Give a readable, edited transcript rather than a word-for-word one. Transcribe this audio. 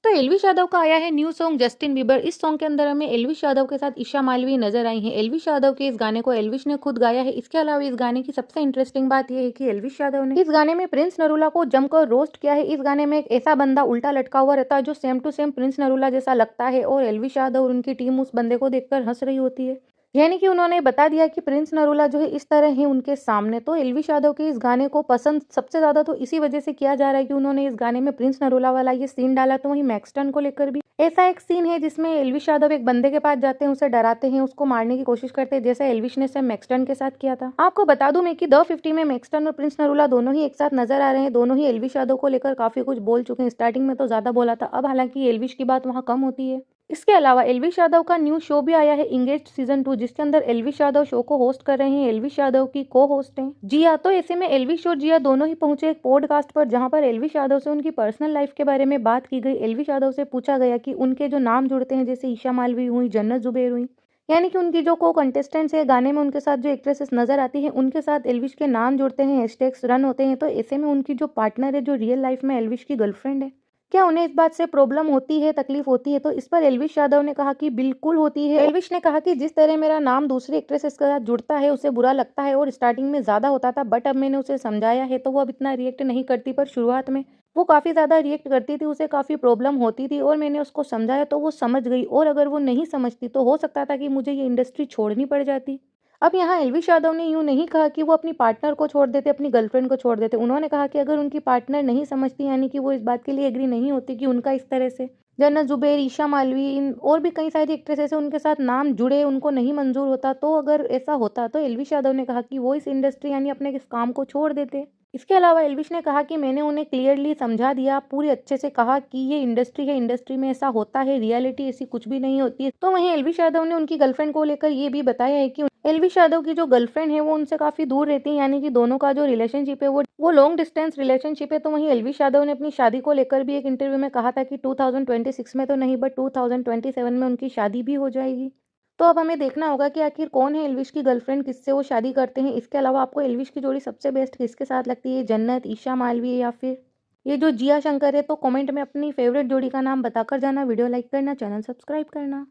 तो एल्विश यादव का आया है न्यू सॉन्ग जस्टिन बीबर। इस सॉन्ग के अंदर हमें एल्विश यादव के साथ ईशा मालवी नजर आई हैं। एल्विश यादव के इस गाने को एल्विश ने खुद गाया है। इसके अलावा इस गाने की सबसे इंटरेस्टिंग बात यह है कि एल्विश यादव ने इस गाने में प्रिंस नरूला को जमकर रोस्ट किया है। इस गाने में एक ऐसा बंदा उल्टा लटका हुआ रहता है जो same to same Prince Narula जैसा लगता है और एल्विश यादव और उनकी टीम उस बंदे को देखकर हंस रही होती है। यानी कि उन्होंने बता दिया कि प्रिंस नरूला जो है इस तरह है उनके सामने। तो एल्विश यादव के इस गाने को पसंद सबसे ज्यादा तो इसी वजह से किया जा रहा है कि उन्होंने इस गाने में प्रिंस नरूला वाला ये सीन डाला। तो वहीं मैक्सटन को लेकर भी ऐसा एक सीन है जिसमें एल्विश यादव एक बंदे के पास जाते हैं, उसे डराते हैं, उसको मारने की कोशिश करते हैं, जैसा एल्विश ने सेम मैक्सटन के साथ किया था। आपको बता दूं मैं कि द 50 में मैक्सटन और प्रिंस नरूला दोनों ही एक साथ नजर आ रहे हैं। दोनों ही एल्विश यादव को लेकर काफी कुछ बोल चुके हैं। स्टार्टिंग में तो ज्यादा बोला था, अब हालांकि एल्विश की बात वहाँ कम होती है। इसके अलावा एल्विश यादव का न्यू शो भी आया है इंगेज्ड सीजन 2, जिसके अंदर एल्विश यादव शो को होस्ट कर रहे हैं। एल्विश यादव की को होस्ट हैं जिया। तो ऐसे में एल्विश और जिया दोनों ही पहुंचे एक पॉडकास्ट पर, जहां पर एल्विश यादव से उनकी पर्सनल लाइफ के बारे में बात की गई। एल्विश यादव से पूछा गया कि उनके जो नाम जुड़ते हैं, जैसे ईशा मालवी हुई, जन्नत जुबैर हुई, यानी कि उनकी जो को कंटेस्टेंट्स है गाने में, उनके साथ जो एक्ट्रेसेस नजर आती है, उनके साथ एल्विश के नाम जुड़ते हैं, हैशटैग्स रन होते हैं। तो ऐसे में उनकी जो पार्टनर है, जो रियल लाइफ में एल्विश की गर्लफ्रेंड है, क्या उन्हें इस बात से प्रॉब्लम होती है, तकलीफ होती है? तो इस पर एल्विश यादव ने कहा कि बिल्कुल होती है। एल्विश ने कहा कि जिस तरह मेरा नाम दूसरी एक्ट्रेसेस के साथ जुड़ता है उसे बुरा लगता है और स्टार्टिंग में ज्यादा होता था, बट अब मैंने उसे समझाया है तो वो अब इतना रिएक्ट नहीं करती, पर शुरुआत में वो काफी ज्यादा रिएक्ट करती थी, उसे काफी प्रॉब्लम होती थी और मैंने उसको समझाया तो वो समझ गई। और अगर वो नहीं समझती तो हो सकता था कि मुझे ये इंडस्ट्री छोड़नी पड़ जाती। अब यहाँ एल्विश यादव ने यूं नहीं कहा कि वो अपनी पार्टनर को छोड़ देते, अपनी गर्लफ्रेंड को छोड़ देते। उन्होंने कहा कि अगर उनकी पार्टनर नहीं समझती, यानी कि वो इस बात के लिए एग्री नहीं होती कि उनका इस तरह से जन्नत जुबैर, ईशा मालवी, इन और भी कई सारी एक्ट्रेसेस हैं उनके साथ नाम जुड़े, उनको नहीं मंजूर होता, तो अगर ऐसा होता तो एल्विश यादव ने कहा कि वो इस इंडस्ट्री यानी अपने इस काम को छोड़ देते। इसके अलावा एल्विश ने कहा कि मैंने उन्हें क्लियरली समझा दिया, पूरी अच्छे से कहा कि ये इंडस्ट्री है, इंडस्ट्री में ऐसा होता है, रियलिटी ऐसी कुछ भी नहीं होती है। तो वहीं एल्विश यादव ने उनकी गर्लफ्रेंड को लेकर ये भी बताया है कि एल्विश यादव की जो गर्लफ्रेंड है वो उनसे काफी दूर रहती है, यानी कि दोनों का जो रिलेशनशिप है वो लॉन्ग डिस्टेंस रिलेशनशिप है। तो वहीं एल्विश यादव ने अपनी शादी को लेकर भी एक इंटरव्यू में कहा था कि 2026 में तो नहीं, बट 2027 में उनकी शादी भी हो जाएगी। तो अब हमें देखना होगा कि आखिर कौन है एल्विश की गर्लफ्रेंड, किससे वो शादी करते हैं। इसके अलावा आपको एल्विश की जोड़ी सबसे बेस्ट किसके साथ लगती है, जन्नत, ईशा मालवी या फिर ये जो जिया शंकर है? तो कमेंट में अपनी फेवरेट जोड़ी का नाम बताकर जाना। वीडियो लाइक करना, चैनल सब्सक्राइब करना।